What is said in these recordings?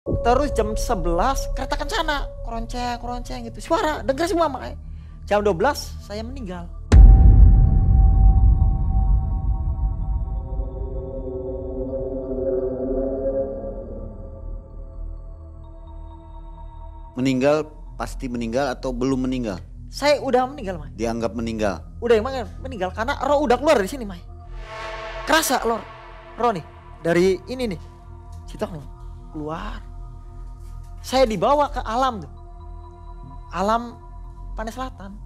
Terus jam 11 kereta kencana, keronceng gitu, suara denger semua makanya. Jam 12 saya meninggal. Meninggal, pasti meninggal atau belum meninggal? Saya udah meninggal, Mas. Dianggap meninggal. Udah emang meninggal karena roh udah keluar dari sini, Mas. Kerasa roh nih dari ini nih. Sitok nih keluar. Saya dibawa ke alam tuh. Alam Pantai Selatan.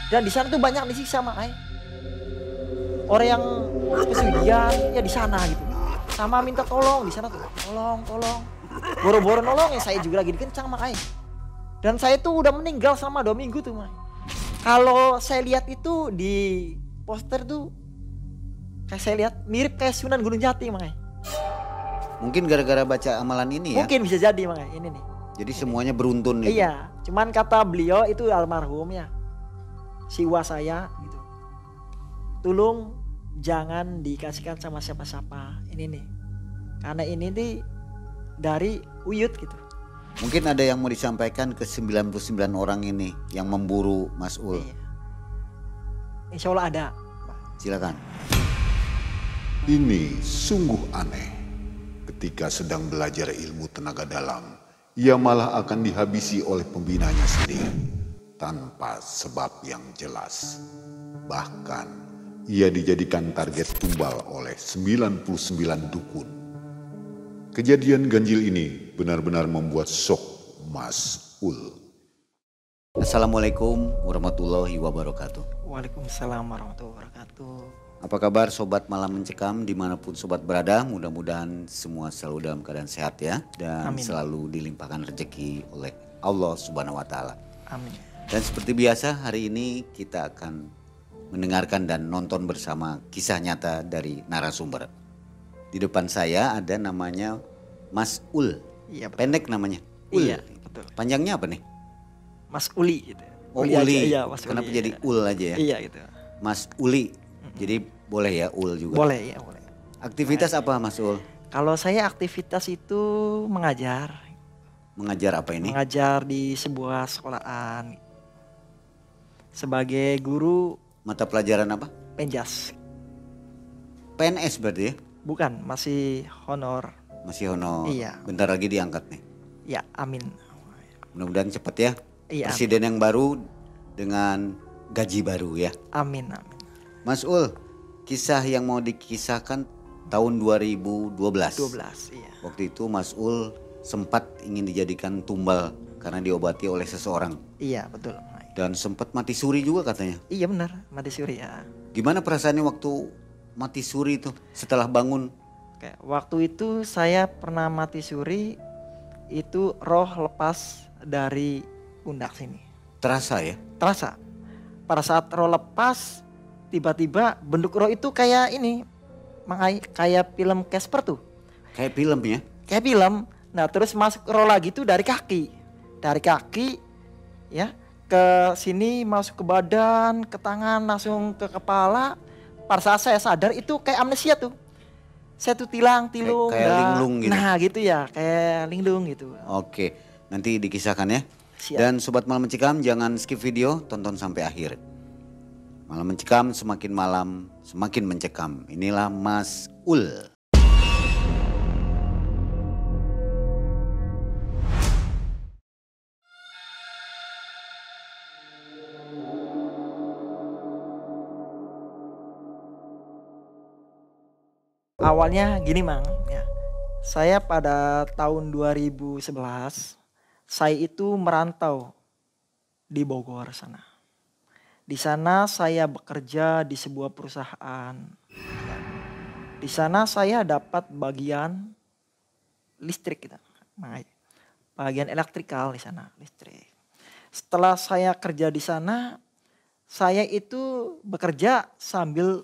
Dan di sana tuh banyak disiksa makanya. Orang yang pesugihan ya di sana gitu. Sama minta tolong di sana tuh. Tolong. Boro-boro nolong ya, saya juga lagi dikencang makanya. Dan saya tuh udah meninggal selama 2 minggu tuh, Mas. Kalau saya lihat itu di poster tuh kayak saya lihat mirip kayak Sunan Gunung Jati makanya. Mungkin gara-gara baca amalan ini ya. Mungkin bisa jadi makanya ini nih. Jadi semuanya beruntun nih. Iya, cuman kata beliau itu almarhum ya. Siwa saya gitu. Tolong jangan dikasihkan sama siapa-siapa. Ini nih. Karena ini nih dari Uyut gitu. Mungkin ada yang mau disampaikan ke 99 orang ini yang memburu Mas Ul. Iya. Insya Allah ada. Silakan. Ini sungguh aneh. Ketika sedang belajar ilmu tenaga dalam, ia malah akan dihabisi oleh pembinanya sendiri tanpa sebab yang jelas. Bahkan ia dijadikan target tumbal oleh 99 dukun. Kejadian ganjil ini benar-benar membuat shock Mas Ul. Assalamualaikum warahmatullahi wabarakatuh. Waalaikumsalam warahmatullahi wabarakatuh. Apa kabar sobat malam mencekam dimanapun sobat berada, mudah-mudahan semua selalu dalam keadaan sehat ya. Dan Amin. selalu dilimpahkan rezeki oleh Allah Subhanahu wa Ta'ala. Amin. Dan seperti biasa hari ini kita akan mendengarkan dan nonton bersama kisah nyata dari narasumber. Di depan saya ada namanya Mas Ul. Iya, betul. Pendek namanya. Ul. Iya, betul. Panjangnya apa nih? Mas Uli gitu. Oh Uli. Iya, Mas Kenapa Uli, jadi iya. Ul aja ya? Iya gitu. Mas Uli. Jadi boleh ya Ul juga. Boleh ya, boleh. Aktivitas apa Mas Ul? Kalau saya aktivitas itu mengajar. Mengajar apa ini? Mengajar di sebuah sekolahan. Sebagai guru Mata pelajaran apa? penjas. PNS berarti ya? Bukan, masih honor. Masih honor. Iya. Bentar lagi diangkat nih. Ya, amin. Mudah-mudahan cepat ya. Iya. Presiden yang baru dengan gaji baru ya. Amin. Mas Ul, kisah yang mau dikisahkan tahun 2012. 12, iya. Waktu itu Mas Ul sempat ingin dijadikan tumbal karena diobati oleh seseorang. Iya, betul. Dan sempat mati suri juga katanya. Iya benar, mati suri ya. Gimana perasaannya waktu mati suri itu setelah bangun? Kayak waktu itu saya pernah mati suri, itu roh lepas dari pundak sini. Terasa ya? Terasa. Pada saat roh lepas, tiba-tiba bentuk roh itu kayak ini, kayak film Casper tuh. Kayak film ya? Kayak film. Nah terus masuk roh lagi tuh dari kaki ya ke sini, masuk ke badan, ke tangan, langsung ke kepala. Pada saat saya sadar itu kayak amnesia tuh. Saya tuh tilung. Kayak linglung gitu. Nah gitu ya, kayak linglung gitu. Oke, nanti dikisahkan ya. Siap. Dan sobat malam mencekam jangan skip video, tonton sampai akhir. Malam mencekam semakin malam semakin mencekam. Inilah Mas Ul. Awalnya gini Mang, ya. Saya pada tahun 2011, saya itu merantau di Bogor sana. Di sana saya bekerja di sebuah perusahaan. Di sana saya dapat bagian listrik gitu. Bagian elektrikal di sana, listrik. Setelah saya kerja di sana, saya itu bekerja sambil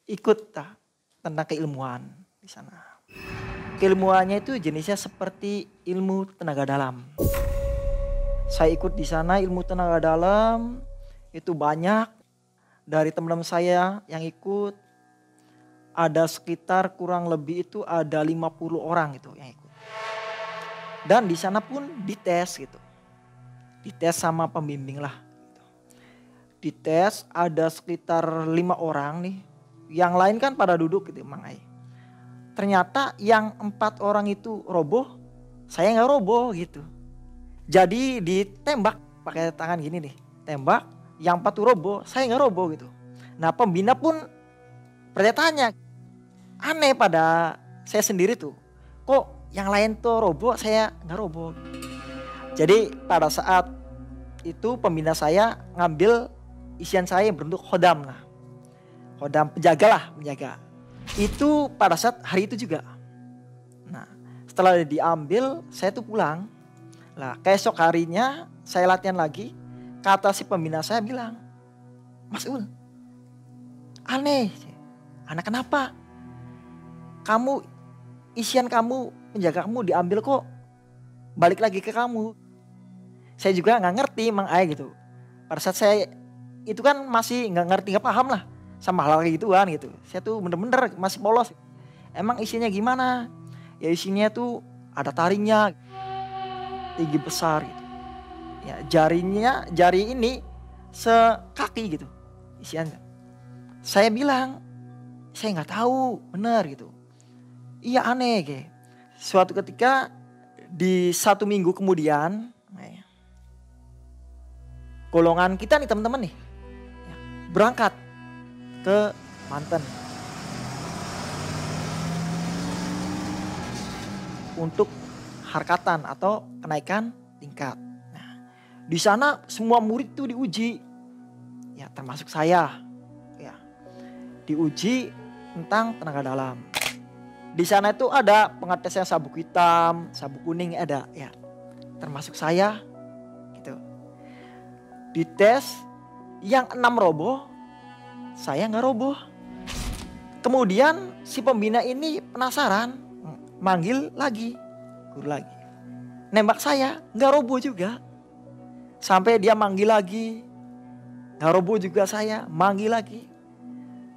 ikut tentang keilmuan di sana. Keilmuannya itu jenisnya seperti ilmu tenaga dalam. Saya ikut di sana ilmu tenaga dalam itu banyak. Dari teman-teman saya yang ikut ada sekitar kurang lebih itu ada 50 orang itu yang ikut. Dan di sana pun dites gitu. Dites sama pembimbing lah. Gitu. Dites ada sekitar 5 orang nih. Yang lain kan pada duduk gitu Mang Ai. Ternyata yang 4 orang itu roboh, saya nggak roboh gitu. Jadi ditembak pakai tangan gini nih. Tembak, yang 4 tuh roboh, saya nggak roboh gitu. Nah pembina pun bertanya, aneh pada saya sendiri tuh. Kok yang lain tuh roboh, saya nggak roboh. Jadi pada saat itu pembina saya ngambil isian saya yang berbentuk khodam lah. Khodam penjaga lah, penjaga. Itu pada saat hari itu juga. Nah setelah diambil saya tuh pulang. Nah keesok harinya saya latihan lagi. Kata si pembina saya bilang, Mas Ul, aneh. Anak kenapa? Kamu, isian kamu, penjaga kamu diambil kok balik lagi ke kamu. Saya juga gak ngerti Mang Ai gitu. Pada saat saya itu kan masih gak ngerti, gak paham lah sama hal kayak gituan gitu. Saya tuh bener-bener masih polos. Emang isinya gimana? Ya isinya tuh ada taringnya, tinggi besar gitu. Ya jari ini sekaki gitu isiannya. Saya bilang, saya nggak tahu benar gitu. Iya aneh kayak. Suatu ketika di 1 minggu kemudian, golongan kita nih teman-teman nih berangkat ke Banten untuk harkatan atau kenaikan tingkat. Di sana semua murid tuh diuji, ya termasuk saya, ya diuji tentang tenaga dalam. Di sana itu ada pengetesan sabuk hitam, sabuk kuning ada, ya termasuk saya, gitu. Dites yang 6 roboh, saya nggak roboh. Kemudian si pembina ini penasaran, manggil lagi, guru lagi, nembak saya nggak roboh juga. Sampai dia manggil lagi, nggak roboh juga saya, manggil lagi.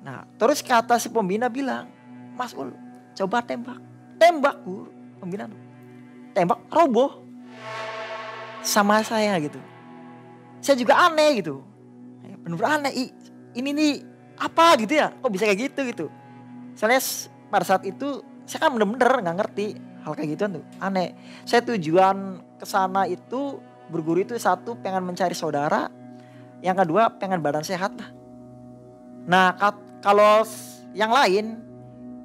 Nah terus kata si pembina bilang, Mas Ul coba tembak. Tembak guru, pembina tembak, roboh sama saya gitu. Saya juga aneh gitu, bener-bener aneh. Ini nih apa gitu ya, kok bisa kayak gitu. Soalnya pada saat itu saya kan bener-bener gak ngerti hal kayak gituan tuh, aneh. Saya tujuan kesana itu berguru itu, 1 pengen mencari saudara, yang kedua pengen badan sehat lah. Nah kalau yang lain,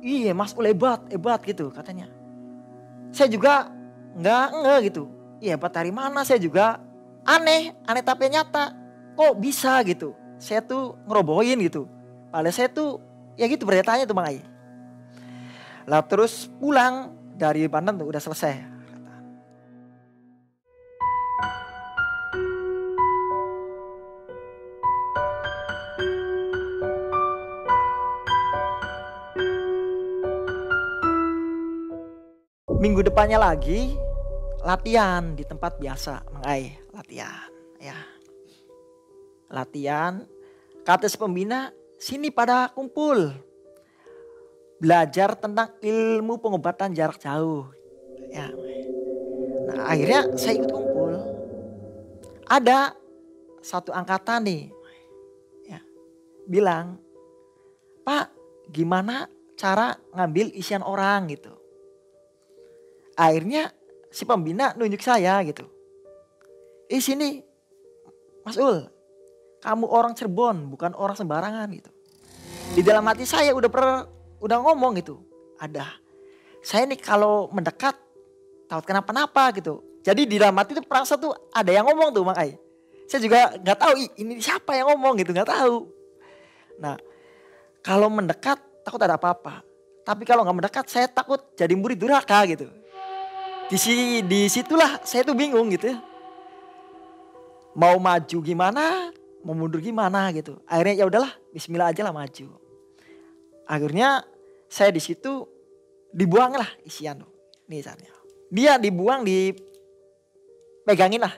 iya Mas Ul hebat gitu katanya. Saya juga nggak gitu. Iya hebat dari mana, saya juga aneh tapi nyata. Kok bisa gitu, saya tuh ngerobohin gitu. Padahal saya tuh ya gitu bertanya tuh Mang Ai. Lah terus pulang dari Banten tuh udah selesai. Minggu depannya lagi latihan di tempat biasa Mang Ai, latihan ya. Latihan, kata si pembina, sini pada kumpul. Belajar tentang ilmu pengobatan jarak jauh. Ya. Nah akhirnya saya ikut kumpul. Ada 1 angkatan nih, ya, bilang, Pak gimana cara ngambil isian orang gitu. Akhirnya si pembina nunjuk saya gitu. Sini Mas Ul, kamu orang Cirebon bukan orang sembarangan gitu. Di dalam hati saya udah ngomong gitu. Ada. Saya nih kalau mendekat takut kenapa-napa gitu. Jadi di dalam hati itu perasa tuh ada yang ngomong tuh Mang Ai. Saya juga gak tahu ini siapa yang ngomong gitu, gak tahu. Nah kalau mendekat takut ada apa-apa. Tapi kalau gak mendekat saya takut jadi murid durhaka gitu. Di situlah saya tuh bingung gitu ya. Mau maju gimana, mau mundur gimana gitu. Akhirnya ya udahlah, bismillah aja lah maju. Akhirnya saya di situ dibuang lah isian tuh. Nih misalnya. Dia dibuang, dipegangin lah.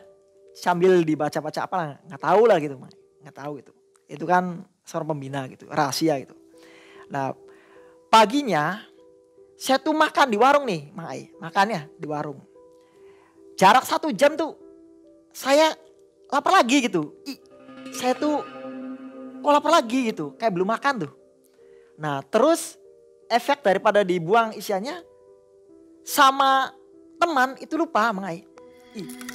Sambil dibaca-baca apa lah, nggak tahu lah gitu, nggak tahu gitu. Itu kan seorang pembina gitu, rahasia gitu. Nah paginya saya tuh makan di warung nih Mang Ai, makannya di warung. jarak 1 jam tuh saya lapar lagi gitu. Saya tuh kok lapar lagi gitu, kayak belum makan tuh. Nah terus efek daripada dibuang isiannya sama teman itu lupa mengai.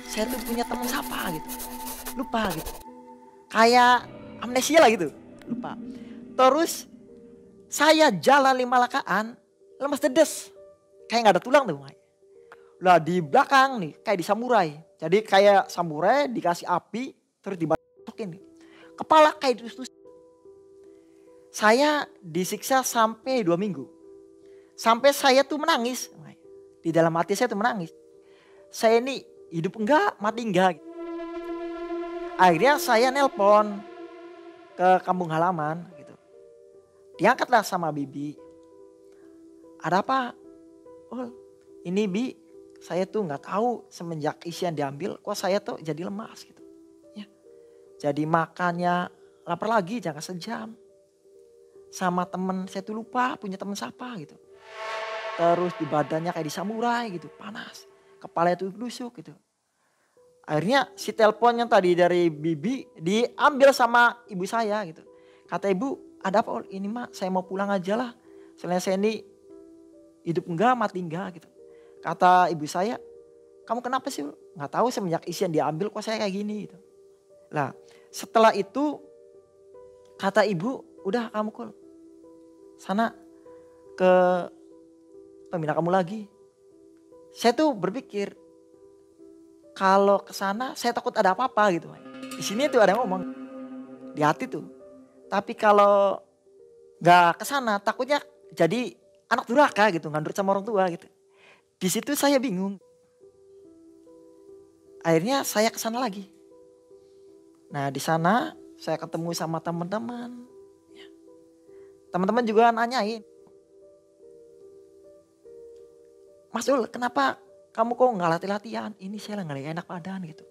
Saya tuh punya teman siapa gitu. Lupa gitu. Kayak amnesia lah gitu. Lupa. Terus saya jalan 5 lakaan lemas dedes. Kayak gak ada tulang tuh mengai. Lah di belakang nih kayak di samurai. Jadi kayak samurai dikasih api terus dibatokin. Kepala kayak ditusuk. Saya disiksa sampai 2 minggu. Sampai saya tuh menangis. Di dalam hati saya tuh menangis. Saya ini hidup enggak, mati enggak. Akhirnya saya nelpon ke kampung halaman gitu. Diangkatlah sama bibi. Ada apa? Oh ini bi, saya tuh nggak tahu semenjak isian diambil kok saya tuh jadi lemas gitu. Ya. Jadi makannya lapar lagi jangan sejam. Sama temen saya tuh lupa punya temen siapa gitu. Terus di badannya kayak di samurai gitu panas. Kepalanya tuh busuk gitu. Akhirnya si telepon yang tadi dari bibi diambil sama ibu saya gitu. Kata ibu ada apa? Ini mah saya mau pulang aja lah. Soalnya saya ini hidup enggak mati enggak gitu. Kata ibu saya kamu kenapa sih? Nggak tahu semenjak isian diambil kok saya kayak gini gitu. Lah setelah itu kata ibu udah kamu kul sana ke pembina kamu lagi. Saya tuh berpikir kalau ke sana saya takut ada apa-apa gitu. Di sini tuh ada yang ngomong di hati tuh. Tapi kalau nggak ke sana takutnya jadi anak durhaka gitu, nggak nurut sama orang tua gitu. Di situ saya bingung. Akhirnya saya ke sana lagi. Nah di sana saya ketemu sama teman-teman. Teman-teman juga nanyain, Mas Ul kenapa kamu kok nggak latihan? Ini saya nggak enak badan gitu.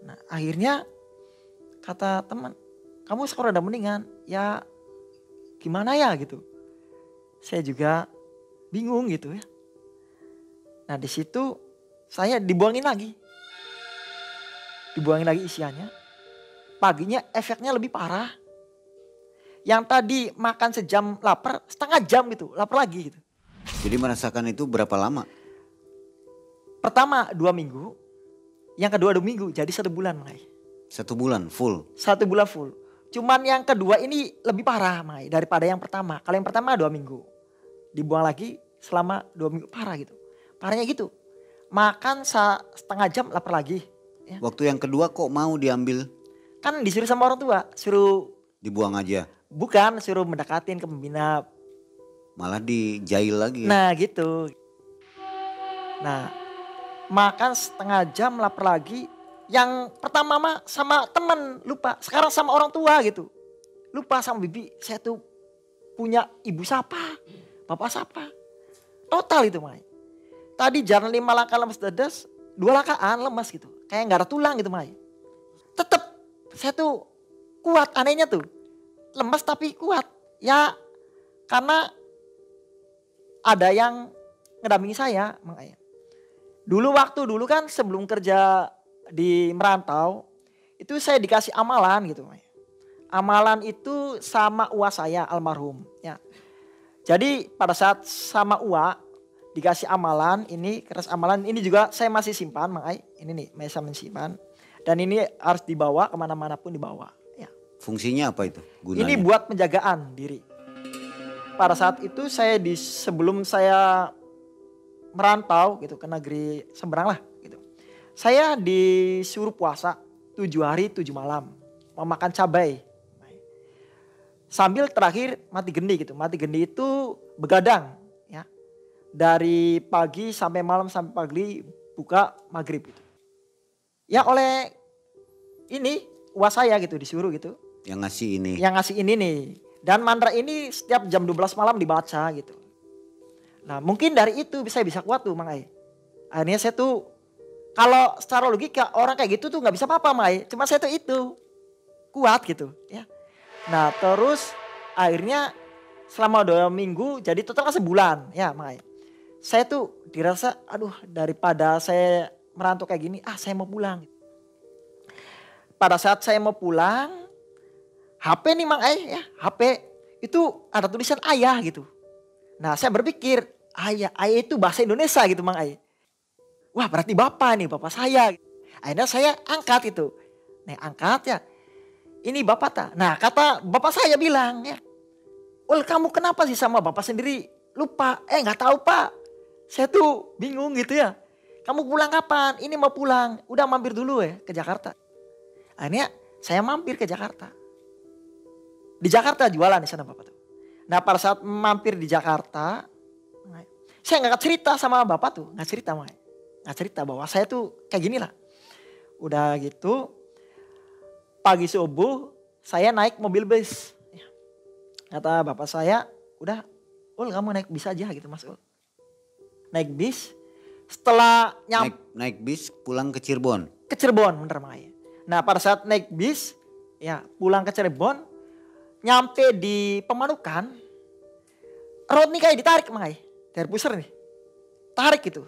Nah akhirnya kata teman, kamu sekarang udah mendingan. Ya gimana ya gitu. Saya juga bingung gitu ya. Nah di situ saya dibuangin lagi. Dibuangin lagi isiannya. Paginya efeknya lebih parah. Yang tadi makan sejam lapar, setengah jam gitu, lapar lagi gitu. Jadi merasakan itu berapa lama? Pertama 2 minggu, yang kedua 2 minggu, jadi 1 bulan Mai. 1 bulan full? 1 bulan full. Cuman yang kedua ini lebih parah Mai daripada yang pertama. Kalau yang pertama 2 minggu, dibuang lagi selama 2 minggu, parah gitu. Parahnya gitu, makan setengah jam lapar lagi. Ya. Waktu yang kedua kok mau diambil? Kan disuruh sama orang tua, suruh. Dibuang aja? Bukan, suruh mendekatin ke pembina. Malah dijail lagi. Nah gitu. Nah makan setengah jam lapar lagi. Yang pertama mah sama temen lupa. Sekarang sama orang tua gitu. Lupa sama bibi. Saya tuh punya ibu siapa. Bapak siapa. Total itu Mai. Tadi jalan 5 langkah lemas dedes. 2 langkahan lemas gitu. Kayak gak ada tulang gitu Mai. Tetep saya tuh kuat anehnya tuh. Lemas tapi kuat. Ya karena ada yang ngedampingi saya makanya. Dulu kan sebelum kerja di merantau itu saya dikasih amalan gitu. Amalan itu sama uwa saya almarhum ya. Jadi pada saat sama uwa dikasih amalan ini keras amalan ini juga saya masih simpan makanya ini nih masih simpan dan ini harus dibawa kemana-mana pun dibawa. Ya. Fungsinya apa itu? Gunanya? Ini buat penjagaan diri. Pada saat itu saya sebelum saya merantau gitu ke negeri seberang lah gitu. Saya disuruh puasa 7 hari 7 malam. Memakan cabai. Sambil terakhir mati gendi gitu. Mati gendi itu begadang ya. Dari pagi sampai malam sampai pagi buka maghrib gitu. Ya oleh ini uas saya gitu disuruh gitu. Yang ngasih ini? Yang ngasih ini nih. Dan mantra ini setiap jam 12 malam dibaca gitu. Nah mungkin dari itu saya bisa kuat tuh Mang Ai. Akhirnya saya tuh kalau secara logika orang kayak gitu tuh gak bisa apa-apa Mang Ai. Cuma saya tuh itu kuat gitu ya. Nah terus akhirnya selama 2 minggu jadi total kan sebulan ya Mang Ai. Saya tuh dirasa aduh daripada saya merantau kayak gini, saya mau pulang. Pada saat saya mau pulang, HP nih Mang Ai ya, HP itu ada tulisan ayah gitu. Nah saya berpikir, ayah itu bahasa Indonesia gitu Mang Ai. Wah berarti bapak nih, bapak saya. Akhirnya saya angkat itu. Nah angkat ya, ini bapak tak. Nah kata bapak saya bilang ya, Ul kamu kenapa sih sama bapak sendiri lupa? Nggak tahu Pak, saya tuh bingung gitu ya. Kamu pulang kapan? Ini mau pulang, udah mampir dulu ya ke Jakarta. Akhirnya saya mampir ke Jakarta. Di Jakarta jualan di sana bapak tuh. Nah pada saat mampir di Jakarta, saya nggak cerita sama bapak tuh, nggak cerita Mang. Nggak cerita bahwa saya tuh kayak gini lah. Udah gitu, pagi subuh saya naik mobil bus. Kata bapak saya, udah Ul kamu naik bis aja gitu Mas Ul. Naik bis, setelah naik bis pulang ke Cirebon. Ke Cirebon bener Mang Ai. Nah pada saat naik bis, ya pulang ke Cirebon, nyampe di Pemanukan, road nih kayak ditarik Mang Ai. Dari pusar nih, tarik gitu.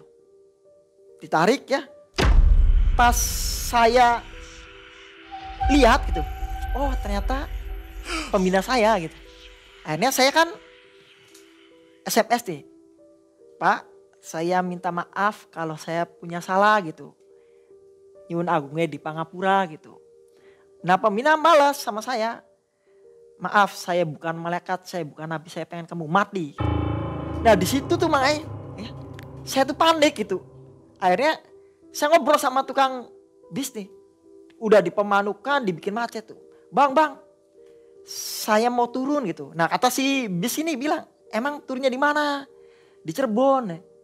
Ditarik ya, pas saya lihat gitu, oh ternyata pembina saya gitu. Akhirnya saya kan SMS nih, Pak saya minta maaf kalau saya punya salah gitu. Nyuwun agungnya di Pangapura gitu. Nah pembina balas sama saya, maaf saya bukan malaikat, saya bukan nabi, saya pengen kamu mati. Nah di situ tuh Mang Ai, ya, saya tuh panik gitu. Akhirnya saya ngobrol sama tukang bis nih. Udah di Pemanukan dibikin macet tuh. Bang, saya mau turun gitu. Nah kata si bis ini bilang, emang turunnya di mana? Di Cirebon.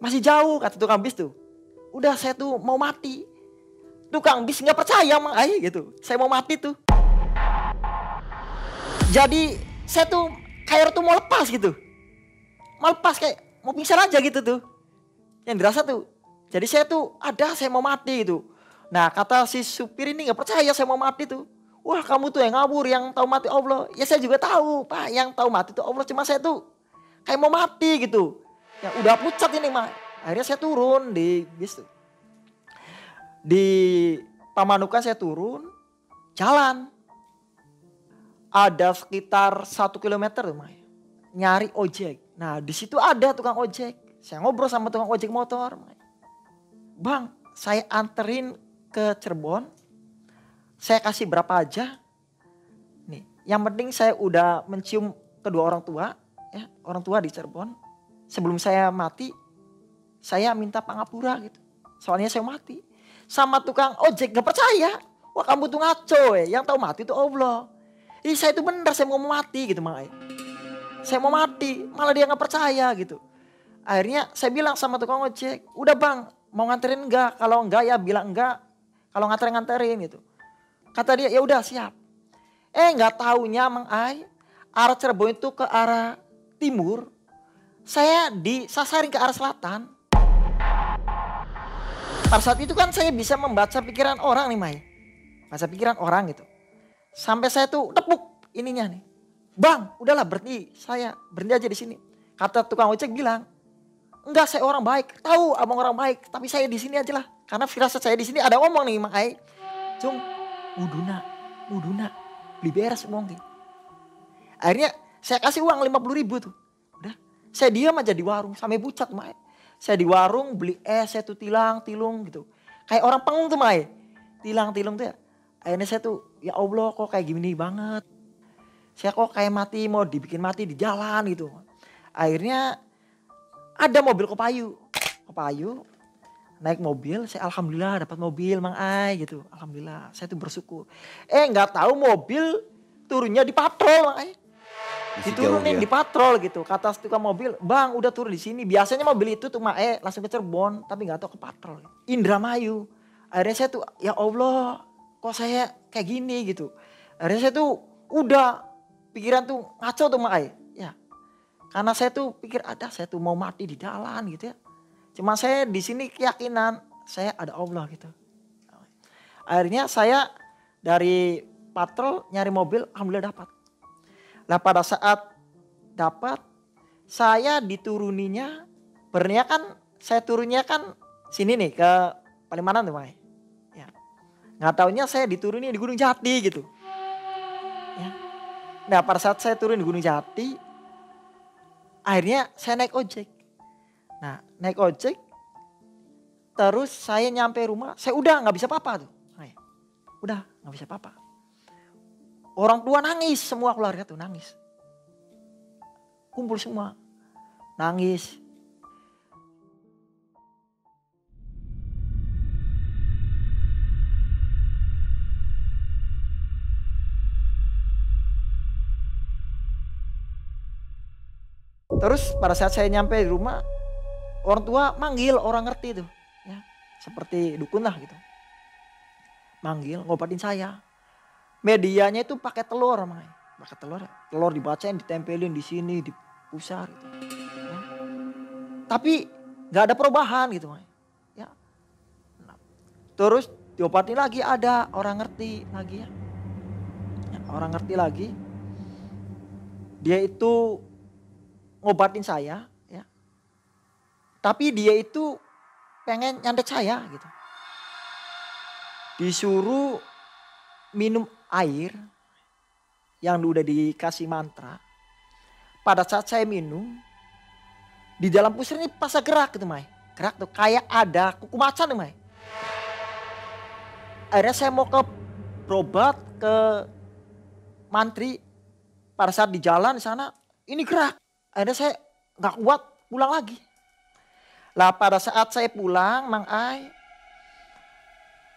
Masih jauh kata tukang bis tuh. Udah saya tuh mau mati. Tukang bis gak percaya Mang Ai gitu. Saya mau mati tuh. Jadi saya tuh kayak tuh mau lepas gitu. Mau lepas kayak mau pingsan aja gitu tuh. Yang dirasa tuh. Jadi saya tuh saya mau mati gitu. Nah kata si supir ini gak percaya saya mau mati tuh. Wah kamu tuh yang ngawur, yang tahu mati Allah. Ya saya juga tahu Pak, yang tahu mati itu Allah. Cuma saya tuh kayak mau mati gitu. Ya udah pucat ini Mak. Akhirnya saya turun di bis tuh. Di Pamanukan saya turun, jalan. Ada sekitar 1 kilometer tuh Mak. Nyari ojek. Nah di situ ada tukang ojek. Saya ngobrol sama tukang ojek motor. Bang, saya anterin ke Cirebon. Saya kasih berapa aja. Nih, yang penting saya udah mencium kedua orang tua, ya, orang tua di Cirebon. Sebelum saya mati, saya minta Pangapura gitu. Soalnya saya mati. Sama tukang ojek gak percaya. Wah kamu tuh ngaco ya, yang tahu mati itu Allah. Ih saya itu benar, saya mau mati gitu Mang Ai. Saya mau mati, malah dia gak percaya gitu. Akhirnya saya bilang sama tukang ojek, udah Bang, mau nganterin enggak? Kalau enggak ya bilang enggak. Kalau nganterin gitu. Kata dia ya udah siap. Nggak taunya Mang Ai, arah Cirebon itu ke arah timur, saya disasarin ke arah selatan. Pada saat itu kan saya bisa membaca pikiran orang nih Mai, baca pikiran orang gitu. Sampai saya tuh tepuk ininya nih, Bang, udahlah berhenti, saya berhenti aja di sini. Kata tukang ojek bilang, enggak saya orang baik, tahu abang orang baik, tapi saya di sini aja lah, karena firasat saya di sini ada ngomong nih Mang Ai, Cung. Muduna, beli beres uang gitu. Akhirnya saya kasih uang 50.000 tuh. Udah, saya diam aja di warung sampai pucat Mae. Saya di warung beli es, saya tuh tilung gitu. Kayak orang pengung tuh Mae. Tilang tuh ya. Akhirnya saya tuh, ya Allah kok kayak gini banget. Saya kok kayak mati, mau dibikin mati di jalan gitu. Akhirnya ada mobil Kopayu. Naik mobil, saya alhamdulillah dapat mobil Mang Ai gitu. Alhamdulillah, saya tuh bersyukur. Nggak tahu mobil turunnya di patrol Mang Ai. Diturunin ya? di patrol gitu. Kata tukang mobil, Bang udah turun di sini. Biasanya mobil itu tuh Mang Ai langsung ke Cirebon, tapi nggak tahu ke patrol. Indramayu. Akhirnya saya tuh, ya Allah, kok saya kayak gini gitu. Akhirnya saya tuh udah pikiran tuh ngaco tuh Mang Ai. Ya, karena saya tuh pikir saya tuh mau mati di jalan gitu ya. Cuma saya di sini keyakinan saya ada Allah gitu. Akhirnya saya dari patrol nyari mobil, alhamdulillah dapat. Nah pada saat dapat, saya dituruninya, saya turunnya kan sini nih ke Palimanan tuh Mang. Ya. Nggak taunya saya diturunin di Gunung Jati gitu. Ya. Nah pada saat saya turun di Gunung Jati, akhirnya saya naik ojek. Nah naik ojek, terus saya nyampe rumah, saya udah nggak bisa apa-apa tuh. Udah nggak bisa apa-apa. Orang tua nangis, semua keluarga tuh nangis. Kumpul semua, nangis. Terus pada saat saya nyampe di rumah, orang tua manggil orang ngerti tuh. Ya, seperti dukun lah gitu. Manggil, ngobatin saya. Medianya itu pakai telur, Mang. Pakai telur, telur dibacain, ditempelin di sini, di pusar gitu. Ya. Tapi nggak ada perubahan gitu, Mang. Ya. Nah, terus diobatin lagi, ada orang ngerti lagi ya. Ya, orang ngerti lagi. Dia itu ngobatin saya ya. Tapi dia itu pengen nyandet saya gitu. Disuruh minum air yang udah dikasih mantra. Pada saat saya minum, di dalam pusar ini pas gerak gitu Mai. Gerak tuh kayak ada kuku macan tuh Mai. Akhirnya saya mau ke berobat ke mantri. Pada saat di jalan di sana ini gerak. Akhirnya saya gak kuat pulang lagi. Lah pada saat saya pulang Mang Ai,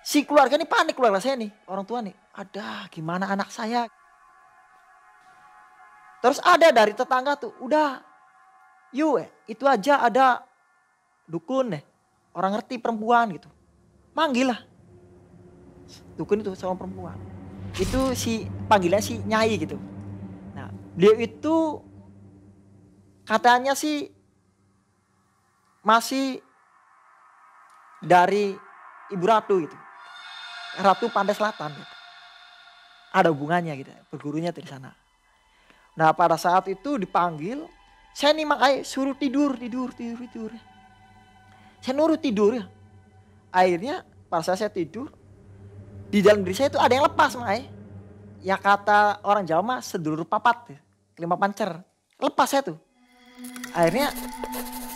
si keluarga ini panik, keluarga saya nih, orang tua nih. Ada gimana anak saya. Terus ada dari tetangga tuh, udah yuk itu aja ada dukun nih. Orang ngerti perempuan gitu. Manggil lah. Dukun itu sama perempuan. Itu si panggilannya si Nyai gitu. Nah dia itu katanya sih masih dari Ibu Ratu gitu. Ratu Pantai Selatan gitu. Ada hubungannya gitu, bergurunya dari sana. Nah pada saat itu dipanggil, saya nih Mang Ai suruh tidur. Saya nurut tidur ya. Akhirnya pada saat saya tidur, di dalam diri saya itu ada yang lepas Mang Ai. Ya kata orang Jawa mah sedulur papat, kelima pancer. Lepas saya tuh. Akhirnya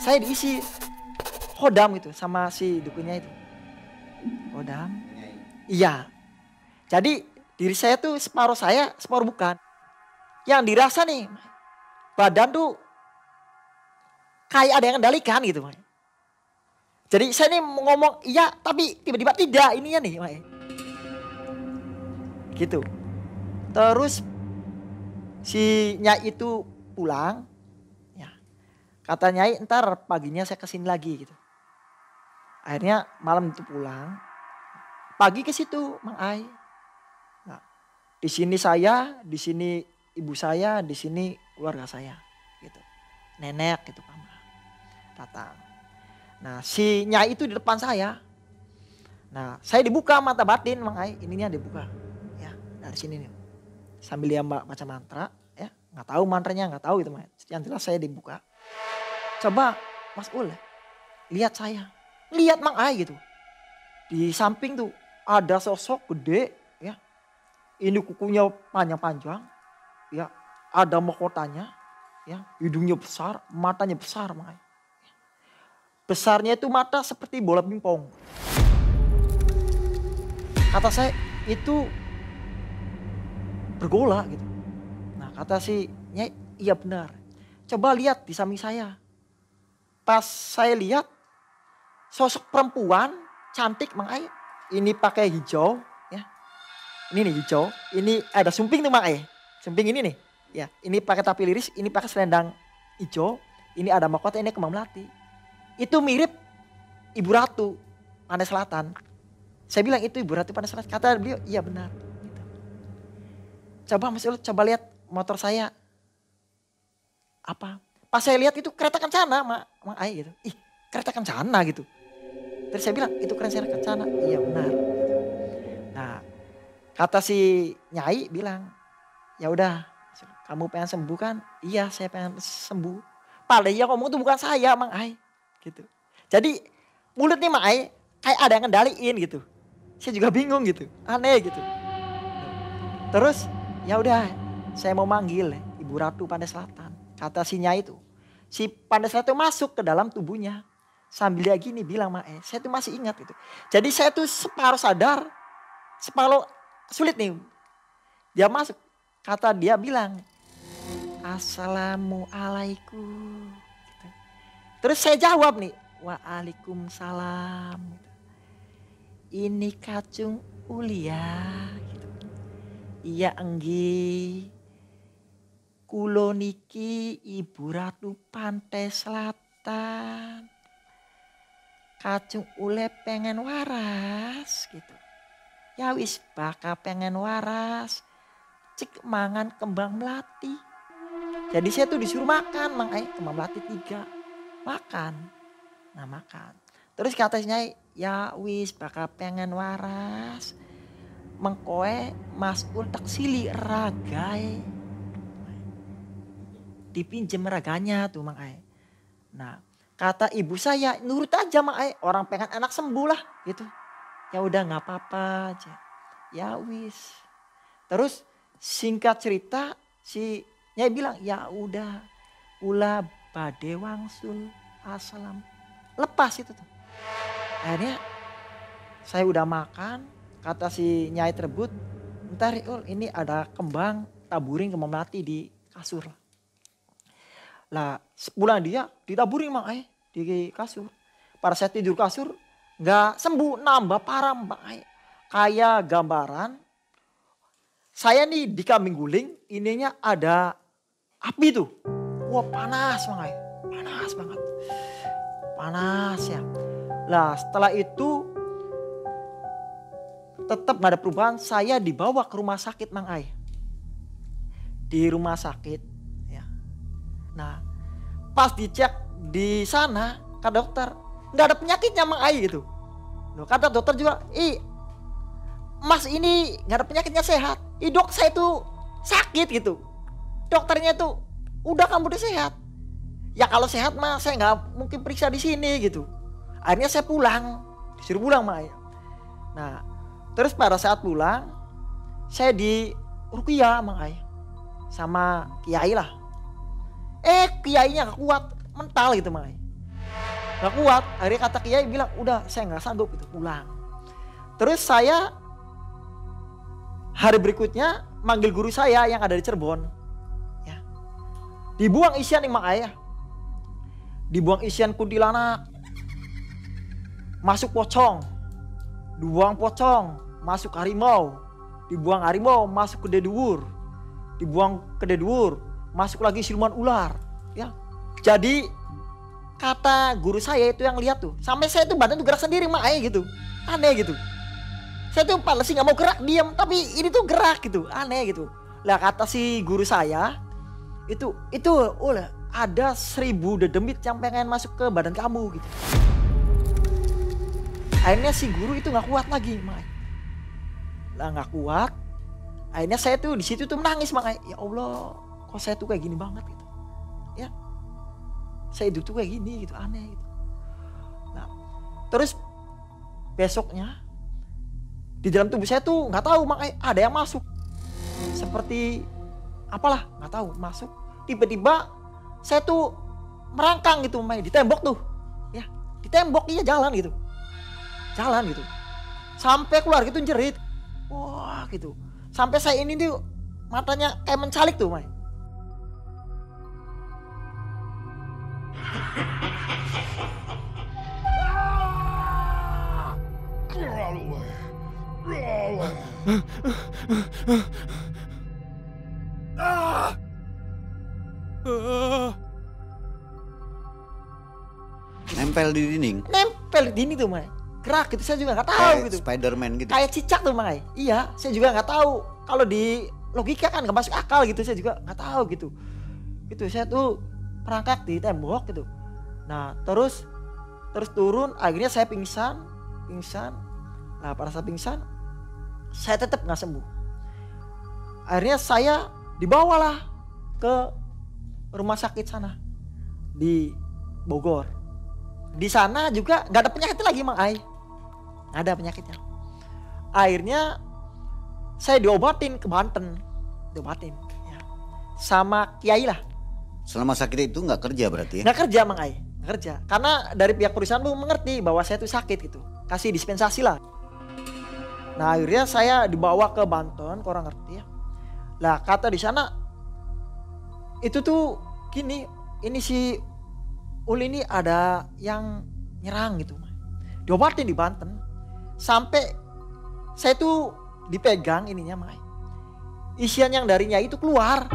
saya diisi hodam gitu sama si dukunnya itu. Hodam. Iya. Jadi diri saya tuh separuh saya, separuh bukan. Yang dirasa nih badan tuh kayak ada yang kendalikan gitu. Jadi saya nih mau ngomong iya tapi tiba-tiba tidak ininya nih. Gitu. Terus si Nyai itu pulang. Ya. Kata Nyai ntar paginya saya kesini lagi gitu. Akhirnya malam itu pulang. Pagi ke situ Mang Ai. Nah, di sini saya, di sini ibu saya, di sini keluarga saya gitu. Nenek gitu Pak. Datang. Nah, si Nyai itu di depan saya. Nah, saya dibuka mata batin Mang Ai, ininya dibuka. Ya, dari sini nih. Sambil dia baca mantra, ya. Enggak tahu mantranya, enggak tahu gitu, Mang. Yang jelas saya dibuka. Coba Mas Ul, lihat saya. Lihat Mang Ai gitu. Di samping tuh ada sosok gede ya. Ini kukunya panjang-panjang. Ya, ada mahkotanya ya, hidungnya besar, matanya besar Mang Ai. Besarnya itu mata seperti bola pingpong. Kata saya itu bergola gitu. Nah kata si Nyai, iya benar. Coba lihat di samping saya. Pas saya lihat sosok perempuan cantik Mang Ai. Ini pakai hijau ya. Ini nih hijau. Ini ada sumping tuh Mang Ai. Sumping ini nih. Ya, ini pakai tapi liris, ini pakai selendang hijau. Ini ada mahkota, ini kembang melati. Itu mirip Ibu Ratu Pantai Selatan. Saya bilang itu Ibu Ratu Pantai Selatan. Kata beliau, iya benar. Gitu. Coba Mas Ul, coba lihat motor saya. Apa? Pas saya lihat itu kereta kencana Mang Ai gitu. Ih kereta kencana gitu. Terus saya bilang itu kereta kencana. Iya benar. Nah kata si Nyai bilang, ya udah kamu pengen sembuh kan? Iya saya pengen sembuh. Padahal yang ngomong itu bukan saya Mang Ai. Gitu. Jadi mulut nih Mak Ai kayak ada yang ngendaliin gitu. Saya juga bingung gitu, aneh gitu. Terus ya udah, saya mau manggil Ibu Ratu Pandai Selatan. Kata si Nyai itu, si Pandai Selatan itu masuk ke dalam tubuhnya. Sambil dia gini bilang Mak Ai, saya tuh masih ingat itu. Jadi saya tuh separuh sadar, separuh sulit nih. Dia masuk, kata dia bilang, Assalamualaikum. Gitu. Terus saya jawab nih, Waalaikumsalam. Gitu. Ini kacung ulia. Gitu. Iya enggi. Kulo niki Ibu Ratu Pantai Selatan. Kacung ule pengen waras gitu. Ya wis bakal pengen waras. Cik mangan kembang melati. Jadi saya tuh disuruh makan Mang Ai, kembang melati 3. Makan. Nah makan. Terus katanya ya wis bakal pengen waras. Mengkoe masul tak sili ragai. Dipinjem raganya tuh Mang Ai. Nah kata ibu saya nurut aja Mang Ai, orang pengen anak sembuh lah gitu. Ya udah nggak apa-apa aja. Ya wis. Terus singkat cerita si Nyai bilang ya udah ula bade wangsul assalam. Lepas itu tuh. Akhirnya saya udah makan, kata si Nyai tersebut, ntar ini ada kembang taburin kembang melati di kasur. Lah pulang dia ditaburin Mang Ai di kasur. Pada saat tidur kasur nggak sembuh, nambah parah Mang Ai. Kayak gambaran saya nih di kambing guling, ininya ada api tuh. Wah panas Mang Ai, panas banget. Panas ya. Lah setelah itu tetap gak ada perubahan, saya dibawa ke rumah sakit Mang Ai. Di rumah sakit ya. Nah pas dicek di sana kata dokter nggak ada penyakitnya Mang Ai gitu. Loh, kata dokter juga, Mas ini nggak ada penyakitnya sehat. Dok saya tuh sakit gitu. Dokternya tuh udah kamu udah sehat. Ya kalau sehat mah saya nggak mungkin periksa di sini gitu. Akhirnya saya pulang, disuruh pulang Mang Ai. Nah terus pada saat pulang saya di ruqyah Mang Ai sama kiai lah. Kiainya gak kuat, mental gitu Mang Ai. Gak kuat, akhirnya kata kiai bilang udah saya gak sanggup gitu pulang. Terus saya hari berikutnya manggil guru saya yang ada di Cirebon. Ya. Dibuang isian nih Mang Ai ya. Dibuang isian kuntilanak. Masuk pocong. Dibuang pocong, masuk harimau. Dibuang harimau, masuk ke deduwur. Dibuang ke deduwur, masuk lagi siluman ular. Ya. Jadi kata guru saya itu yang lihat tuh, sampai saya tuh badan tuh gerak sendiri Mang Ai gitu. Aneh gitu. Saya tuh pala sih gak mau gerak, diam, tapi ini tuh gerak gitu, aneh gitu. Lah kata si guru saya, itu ada 1000 dedemit yang pengen masuk ke badan kamu gitu. Akhirnya si guru itu gak kuat lagi Mang Ai. Lah gak kuat, akhirnya saya tuh di situ tuh menangis Mang Ai. Ya Allah, kok saya tuh kayak gini banget gitu. Ya, saya hidup tuh kayak gini gitu, aneh gitu. Nah, terus besoknya di dalam tubuh saya tuh nggak tahu Mang Ai ada yang masuk seperti apalah nggak tahu masuk, tiba-tiba saya tuh merangkang gitu Mang Ai di tembok tuh ya, di tembok iya jalan gitu sampai keluar gitu jerit, wah gitu sampai saya ini tuh matanya kayak mencalik tuh Mang Ai. Nempel di dinding. Nempel di dinding tuh Mang Ai. Gerak gitu saya juga nggak tahu Kayak gitu. Spiderman gitu. Kayak cicak tuh Mang Ai. Iya, saya juga nggak tahu. Kalau di logika kan nggak masuk akal gitu, saya juga nggak tahu gitu. Gitu saya tuh perangkak di tembok gitu. Nah terus turun, akhirnya saya pingsan. Nah pada saat pingsan saya tetap nggak sembuh. Akhirnya saya dibawalah ke rumah sakit sana di Bogor. Di sana juga nggak ada penyakit lagi Mang Ai. Nggak ada penyakitnya. Akhirnya saya diobatin ke Banten. Diobatin. Ya. Sama kiai lah. Selama sakit itu nggak kerja berarti ya? Nggak kerja Mang Ai. Nggak kerja. Karena dari pihak perusahaan tuh mengerti bahwa saya tuh sakit gitu. Kasih dispensasi lah. Nah akhirnya saya dibawa ke Banten. Kurang ngerti ya. Lah kata di sana itu tuh gini. Ini si Ul ini ada yang nyerang gitu. Diobatin di Banten. Sampai saya tuh dipegang ininya Mang Ai. Isian yang dari Nyai itu keluar.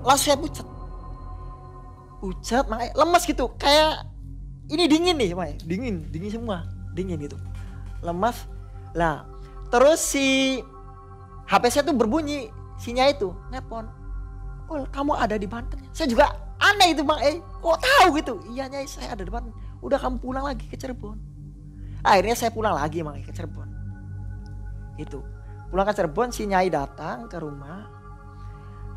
Langsung saya pucat. Pucat Mang Ai. Lemas gitu. Kayak ini dingin nih Mang Ai. Dingin semua. Dingin gitu. Lemas. Lah terus si HP saya tuh berbunyi. Si Nyai itu nelpon. Oh kamu ada di Banten. Saya juga aneh itu Mang Ai. Kok tahu gitu. Iya Nyai saya ada di Banten. Udah kamu pulang lagi ke Cirebon. Akhirnya saya pulang lagi Mang Ai ke Cirebon. Itu. Pulang ke Cirebon si Nyai datang ke rumah.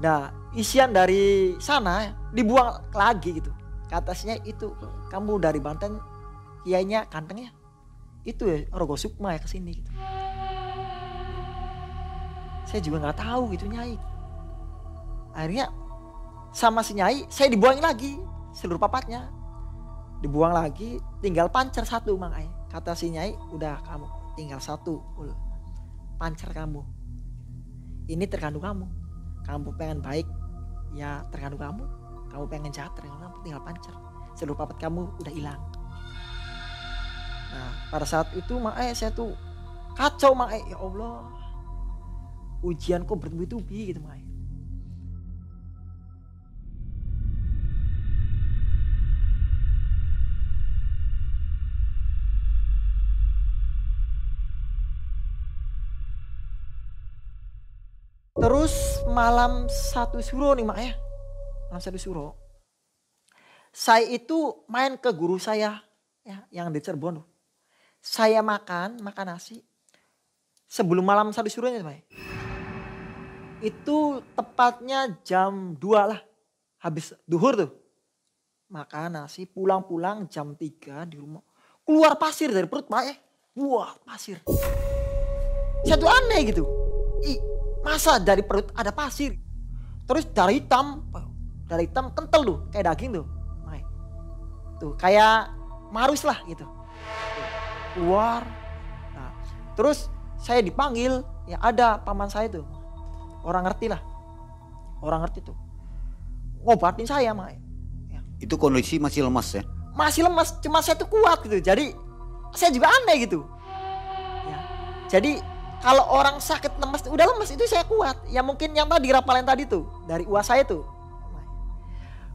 Nah isian dari sana dibuang lagi gitu. Katanya itu kamu dari Banten kiainya kantengnya. Itu ya Rogo Sukma ya kesini gitu. Saya juga gak tahu gitu Nyai. Akhirnya sama si Nyai saya dibuangin lagi seluruh papatnya. Dibuang lagi tinggal pancer satu Mang Ai. Kata si Nyai udah kamu tinggal satu pancer kamu. Ini tergantung kamu. Kamu pengen baik ya tergantung kamu. Kamu pengen jahat tergantung kamu tinggal pancer. Seluruh papat kamu udah hilang. Nah pada saat itu Mang Ai saya tuh kacau Mang Ai. Ya Allah ujian kok bertubi-tubi gitu Mang Ai. Terus malam satu suro nih Mak ya. Malam satu suro. Saya itu main ke guru saya ya, yang di Cirebon. Saya makan nasi. Sebelum malam satu suronya Mak. Itu tepatnya jam 2 lah. Habis duhur tuh. Makan nasi pulang-pulang jam 3 di rumah. Keluar pasir dari perut Mak ya. Wah pasir. Saya tuh aneh gitu. Masa dari perut ada pasir. Terus darah hitam kental tuh kayak daging tuh. Tuh kayak marus lah gitu. Keluar. Nah, terus saya dipanggil ya ada paman saya tuh. Orang ngerti lah. Orang ngerti tuh. Ngobatin saya Mak. Ya. Itu kondisi masih lemas ya? Masih lemas, cuma saya tuh kuat gitu. Jadi saya juga aneh gitu. Ya. Jadi kalau orang sakit lemas, udah lemas itu saya kuat. Ya mungkin yang tadi rapalan tadi tuh. Dari uas saya tuh.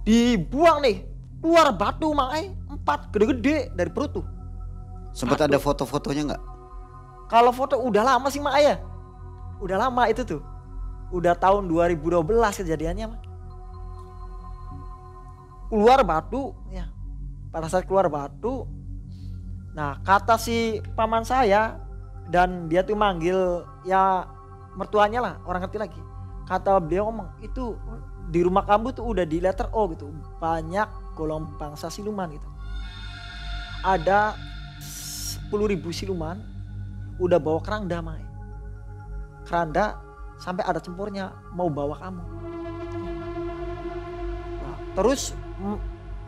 Dibuang nih. Keluar batu Mang Ai. 4 gede-gede dari perut tuh. Sempat ada foto-fotonya gak? Kalau foto udah lama sih Mang Ai ya. Udah lama itu tuh. Udah tahun 2012 kejadiannya Mang. Keluar batu. Ya. Pada saat keluar batu. Nah kata si paman saya. Dan dia tuh manggil ya mertuanya lah, orang ngerti lagi. Kata beliau ngomong itu di rumah kamu tuh udah di letter O gitu. Banyak golongan bangsa siluman gitu. Ada 10.000 siluman udah bawa keranda Mai. Keranda sampai ada cempurnya mau bawa kamu. Nah, terus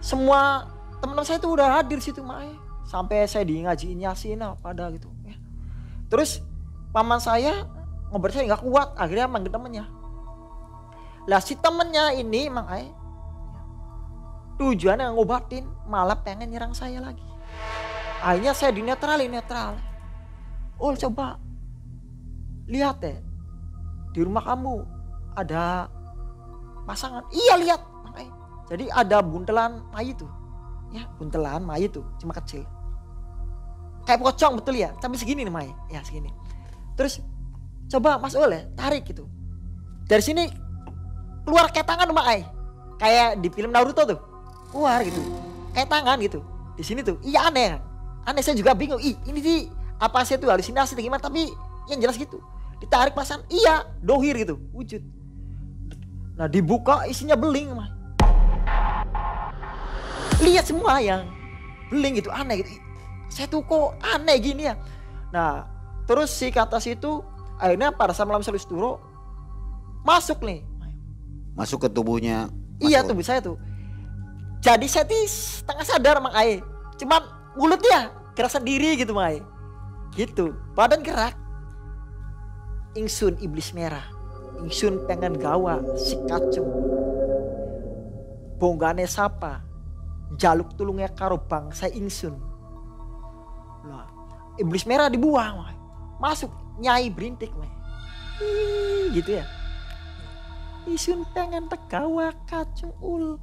semua teman-teman saya tuh udah hadir situ Mai. Sampai saya di ngajiin Yasin pada gitu. Terus paman saya ngobrol saya nggak kuat, akhirnya manggil temennya. Lah si temennya ini Mang Ai tujuannya ngobatin malah pengen nyerang saya lagi. Akhirnya saya netral. Oh coba lihat deh di rumah kamu ada pasangan. Iya lihat Mang Ai. Jadi ada buntelan mayit tuh, ya buntelan mayit tuh cuma kecil. Kayak pocong betul ya, sampai segini nih Mai. Ya segini. Terus coba Mas Ul ya, tarik gitu. Dari sini keluar kayak tangan Mai. Kayak di film Naruto tuh. Keluar gitu. Kayak tangan gitu. Di sini tuh. Iya aneh. Aneh saya juga bingung. Ini sih apa sih tuh halusinasi atau gimana, tapi yang jelas gitu. Ditarik pasan, iya, dohir gitu, wujud. Nah, dibuka isinya beling Mai. lihat semua yang beling gitu, aneh gitu. Saya tuh kok aneh gini ya. Nah terus si atas itu akhirnya pada saat malam selus turo masuk nih. Masuk ke tubuhnya Mas Iya Ul. tubuh saya tuh. Jadi saya tuh setengah sadar Mang Ae. Cuman mulutnya gerak sendiri gitu Mang Ae. Gitu, badan gerak. Ingsun iblis merah. Ingsun pengen gawa si kacung. Bonggane sapa. Jaluk tulungnya karo bangsa ingsun. Lah, iblis merah dibuang Mang Ae. Masuk Nyai Berintik Mang Ae. Gitu ya. Ingsun pengen tegawa kacung ul.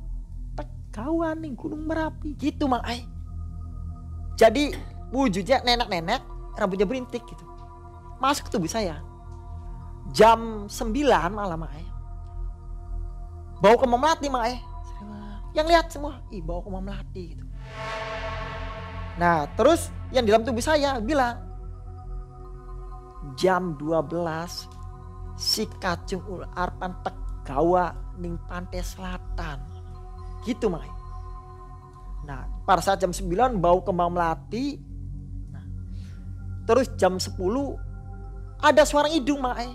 Tegawa ning Gunung Merapi. Gitu Mang Ae. Jadi wujudnya nenek-nenek, rambutnya berintik gitu. Masuk ke tubuh saya. Jam 9 malam Mang Ae. Bau kembang melati Mang Ae. Yang lihat semua, bau kembang melati gitu. Nah terus yang di dalam tubuh saya bilang, jam 12 si kacung ul arpan tegawa ning pantai selatan. Gitu Mang Ae. Nah pada saat jam 9 bau kembang melati. Nah, terus jam 10 ada suara hidung Mang Ae.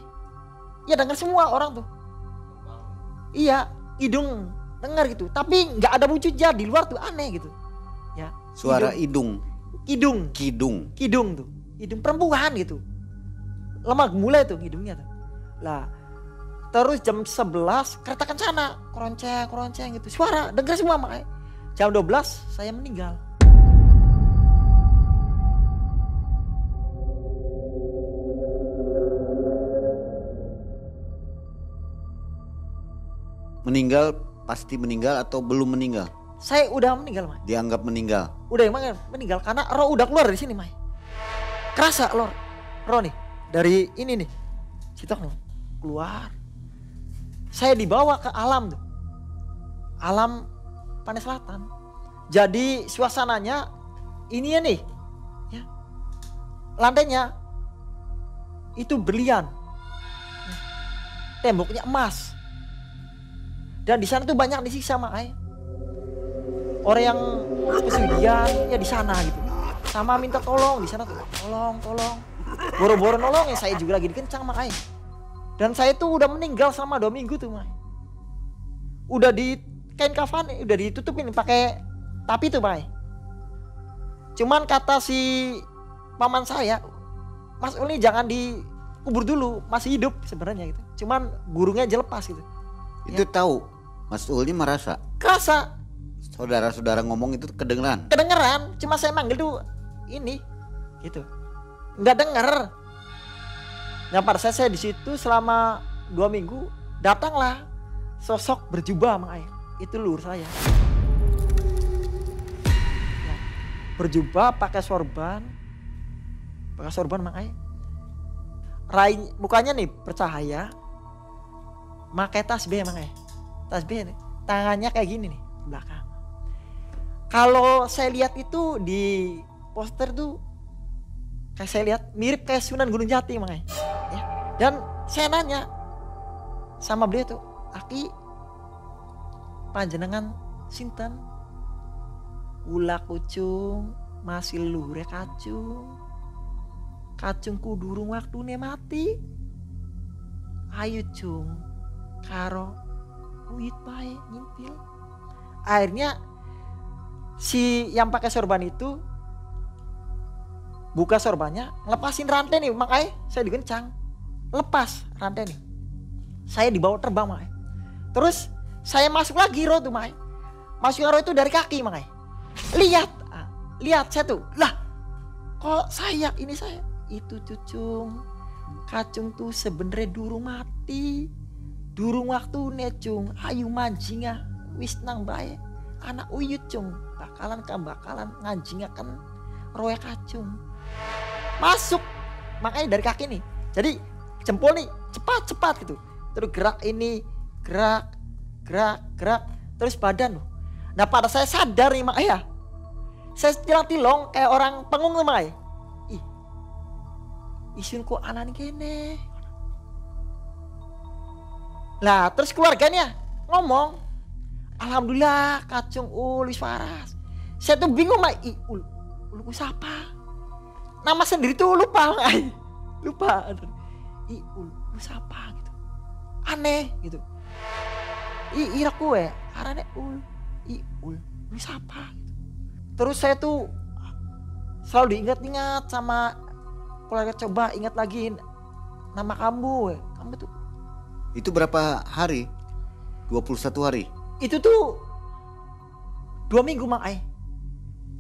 Ya dengar semua orang tuh. Iya hidung dengar gitu. Tapi gak ada wujudnya di luar tuh, aneh gitu. Ya, Suara hidung. Kidung tuh. Hidung perempuan gitu. Lemah mulai tuh hidungnya tuh. Lah terus jam 11 kereta kencana, keronceng gitu. Suara dengar semua Mang Ae. Jam 12 saya meninggal. Meninggal, pasti meninggal atau belum meninggal? Saya udah meninggal Mang. Dianggap meninggal. Udah emang meninggal karena roh udah keluar dari sini Mang. Kerasa roh nih dari ini nih. Sitok keluar. Saya dibawa ke alam tuh. Alam Pantai Selatan. Jadi suasananya ini ya nih. Ya. Lantainya itu berlian. Temboknya emas. Dan di sana tuh banyak disiksa Mang Ae. Orang yang pesugihan ya di sana gitu. Sama minta tolong di sana tuh. Tolong. Boro-boro nolong ya, saya juga lagi dikencang Mang Ae. Dan saya tuh udah meninggal selama 2 minggu tuh Mang Ae. Udah di kain kafan udah ditutupin pakai tapi tuh Mang Ae. Cuman kata si paman saya, Mas Ul ini jangan dikubur dulu, masih hidup sebenarnya gitu. Cuman burungnya aja lepas gitu. Itu tahu Mas Ul ini merasa. Kerasa. Saudara-saudara ngomong itu kedengeran. Cuma saya manggil tuh ini gitu. Nggak denger. Nah pada saat saya di situ selama 2 minggu datanglah sosok berjubah Mang Ae. Itu leluhur saya. Ya, berjubah pakai sorban Mang Ae. Mukanya nih bercahaya. Pakai tasbih Mang Ae. Tasbih nih, tangannya kayak gini nih belakang. Kalau saya lihat itu di poster tuh kayak saya lihat mirip kayak Sunan Gunung Jati Mang Ae. Ya. Dan saya nanya sama beliau tuh, "Aki panjenengan sinten?" Ula kucung masih luhur kacung. Kacungku durung waktune mati. Ayo cung karo uyut bae nyimpil. Akhirnya si yang pakai sorban itu buka sorbannya, lepasin rantai nih Mang Ae. Saya dikencang, lepas rantai nih. Saya dibawa terbang Mang Ae. Terus saya masuk lagi roh tuh Mang Ae. Masuk roh itu dari kaki Mang Ae. Lihat saya tuh, lah kok saya itu cucung. Kacung tuh sebenarnya durung mati. Durung waktu necung, ayu manjinga wis nang bae. Anak uyut cung, bakalan nganjingakan roe kacung. Masuk, makanya dari kaki nih. Jadi jempol nih cepat gitu. Terus gerak ini, gerak. Terus badan loh. Nah pada saya sadar nih Mak ya. Saya tilong kayak orang pengung tuh Mak. Isun kok anak kene. Lah terus keluarganya ngomong, alhamdulillah kacung wis waras. Saya tuh bingung Mang. Ul siapa? Nama sendiri tuh lupa Mang. Lupa. Ul siapa gitu. Aneh gitu. Ira kue karena ul siapa gitu. Terus saya tuh selalu diingat-ingat sama keluarga, coba ingat lagi nama kamu tuh. Itu berapa hari? 21 hari? Itu tuh 2 minggu Mang Ai.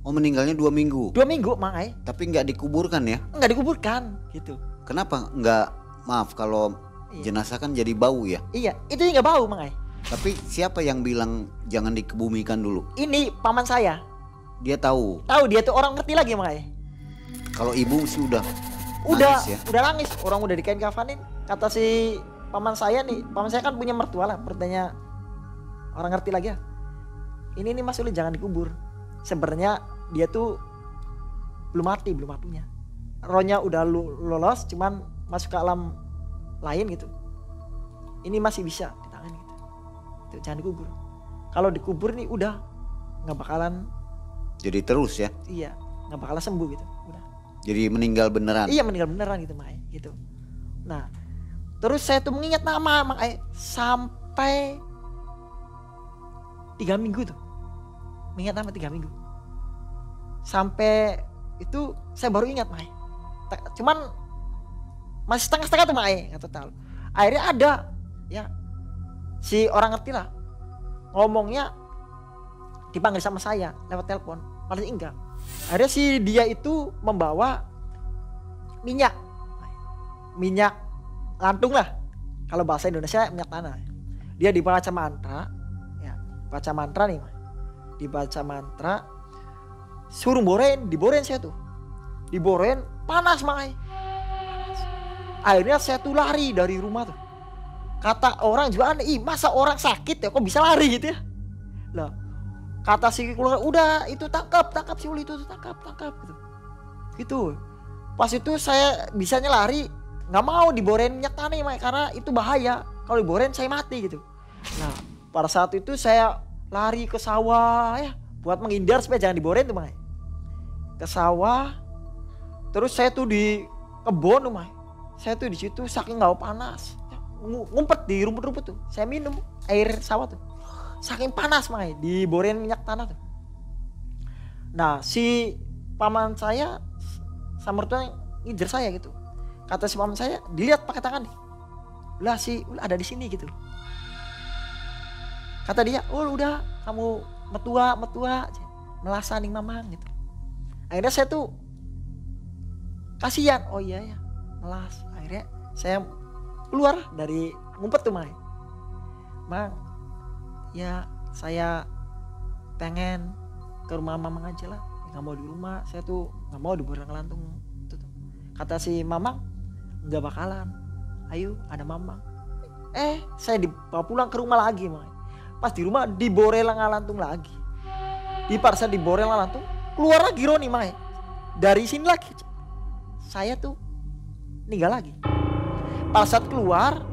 Oh, meninggalnya 2 minggu? 2 minggu Mang Ai. Tapi nggak dikuburkan ya? Nggak dikuburkan gitu. Kenapa nggak, maaf kalau jenazah kan jadi bau ya? Iya, itu nggak bau Mang Ai. Tapi siapa yang bilang jangan dikebumikan dulu? Ini paman saya. Dia tahu? Tahu, dia tuh orang ngerti lagi Mang Ai. Kalau ibu sih udah nangis ya? Udah nangis, orang udah dikain kafanin. Kata si paman saya nih, paman saya kan punya mertua lah, bertanya orang ngerti lagi ya. Ini nih Mas Uli jangan dikubur. Sebenarnya dia tuh belum mati, belum waktunya. Rohnya udah lolos, cuman masuk ke alam lain gitu. Ini masih bisa ditangani gitu. Itu jangan dikubur. Kalau dikubur nih udah nggak bakalan. Jadi terus ya? Iya, nggak bakalan sembuh gitu. Udah. Jadi meninggal beneran? Iya, meninggal beneran gitu Mak Ai, gitu. Nah, terus saya tuh mengingat nama Mak Ai sampai 3 minggu tuh. Mengingat nama 3 minggu. Sampai itu saya baru ingat Mak Ai. Cuman masih setengah-setengah tuh Mak Ai, nggak total. Akhirnya ada ya si orang ngerti lah, ngomongnya dipanggil sama saya lewat telepon, padahal enggak. Akhirnya si dia itu membawa minyak lantung lah, kalau bahasa Indonesia minyak tanah. Dia dibaca mantra, ya baca mantra nih, dibaca mantra, suruh diboren saya tuh, diboren panas Mak Ai. Akhirnya saya tuh lari dari rumah tuh. Kata orang juga aneh, masa orang sakit ya kok bisa lari gitu ya. Lah, kata si keluarga, udah itu tangkap si Uli itu tangkap gitu. Gitu. Pas itu saya bisanya lari, nggak mau diboren minyak tanah Mak, karena itu bahaya. Kalau diboren saya mati gitu. Nah, pada saat itu saya lari ke sawah ya, buat menghindar supaya jangan diboren tuh Mak. Ke sawah. Terus saya tuh di kebun tuh Mak. Saya tuh di situ saking nggak panas, ngumpet di rumput-rumput tuh. Saya minum air sawah tuh. Saking panas Mak, diboren minyak tanah tuh. Nah, si paman saya sama mertua ngejar saya gitu. Kata si paman saya, dilihat pakai tangan nih. Lah si ada di sini gitu. Kata dia, "Oh, udah kamu metua melasaning mamang gitu." Akhirnya saya tuh kasihan. Oh iya ya, melas. Akhirnya saya keluar dari ngumpet tuh Mang. Mang, ya saya pengen ke rumah mamang aja lah, nggak mau di rumah, saya tuh nggak mau diboren lantung itu tuh. Kata si mamang, nggak bakalan, ayo ada mamang. Saya dibawa pulang ke rumah lagi Mang. Pas di rumah diborel lantung lagi, dipaksa diborel lantung, keluar lagi Roni Mang. Dari sini lagi saya tuh ninggal lagi. Pada saat keluar,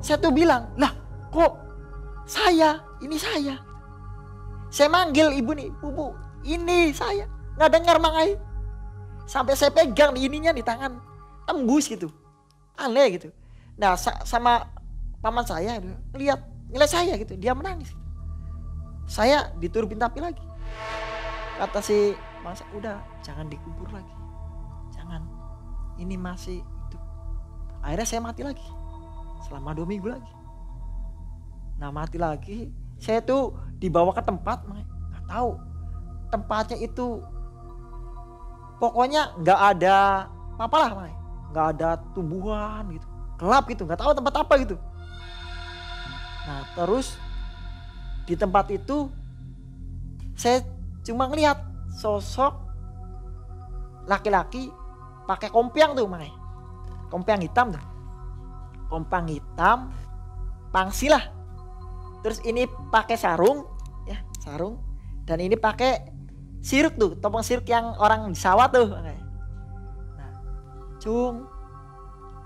saya tuh bilang, lah kok ini saya. Saya manggil ibu nih, bu, ini saya. Nggak dengar Mang Ai. Sampai saya pegang di ininya di tangan, tembus gitu. Aneh gitu. Nah sama paman saya ngeliat saya gitu, dia menangis. Saya diturupin tapi lagi. Kata si masa, udah jangan dikubur lagi. Jangan, ini masih hidup. Akhirnya saya mati lagi selama 2 minggu lagi. Nah mati lagi, saya tuh dibawa ke tempat, nggak tahu tempatnya itu, pokoknya nggak ada apa-apa lah, nggak ada tumbuhan gitu, gelap gitu, nggak tahu tempat apa gitu. Nah terus di tempat itu saya cuma ngelihat sosok laki-laki pakai kompiang tuh Mang. Kompiang hitam tuh. Kompiang hitam, pangsi lah. Terus ini pakai sarung, ya sarung. Dan ini pakai siruk tuh, topeng siruk yang orang di sawah tuh. Nah, cung,